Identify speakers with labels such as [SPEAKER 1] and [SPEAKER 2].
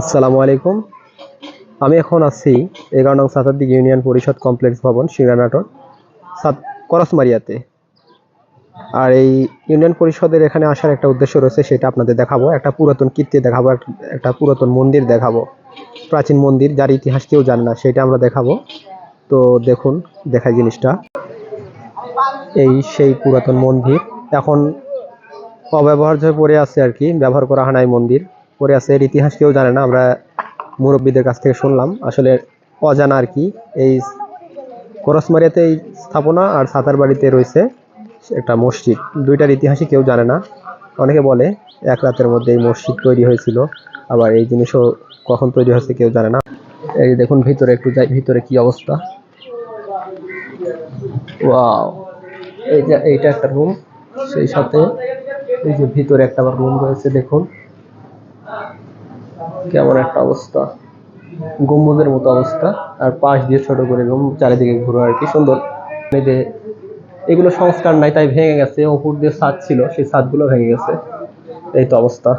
[SPEAKER 1] আসসালামু আলাইকুম। আমি এখন আছি 11 নং সাতারদিক ইউনিয়ন পরিষদ কমপ্লেক্স ভবন শিরানাটর করসমারিয়াতে। আর এই ইউনিয়ন পরিষদের এখানে আসার একটা উদ্দেশ্য রয়েছে, সেটা আপনাদের দেখাবো। একটা পুরাতন কীর্তি দেখাবো, একটা পুরাতন মন্দির দেখাবো, প্রাচীন মন্দির যার ইতিহাস কেউ জানে না, সেটা আমরা দেখাবো। তো দেখুন, দেখাই জিনিসটা। এই সেই পুরাতন মন্দির এখন অব্যবহার্য হয়ে পড়ে আছে আর কি, ব্যবহার করা হয় না। এই মন্দির পড়ে আছে, এর ইতিহাস কেউ জানে না। আমরা মুরব্বীদের কাছ থেকে শুনলাম, আসলে অজানা আর কি। এই করসমারিয়াতে এই স্থাপনা আর সাতার বাড়িতে রয়েছে একটা মসজিদ, দুইটার ইতিহাসই কেউ জানে না। অনেকে বলে এক রাতের মধ্যে এই মসজিদ তৈরি হয়েছিল, আবার এই জিনিসও কখন তৈরি হয়েছে কেউ জানে না। এই দেখুন ভিতরে, একটু যাই ভিতরে কি অবস্থা। ওয়াও, এইটা একটা রুম, সেই সাথে এই যে ভিতরে একটা আবার রুম রয়েছে, দেখুন কেমন একটা অবস্থা, গম্বুজের মতো অবস্থা। আর পাশ দিয়ে ছোট করে রুম, চারিদিকে ঘুরে আর কি, সুন্দর। এই যে এগুলো সংস্কার নাই, তাই ভেঙে গেছে। উপর দিয়ে ছাদ ছিল, সেই ছাদগুলো ভেঙে গেছে। এই তো অবস্থা।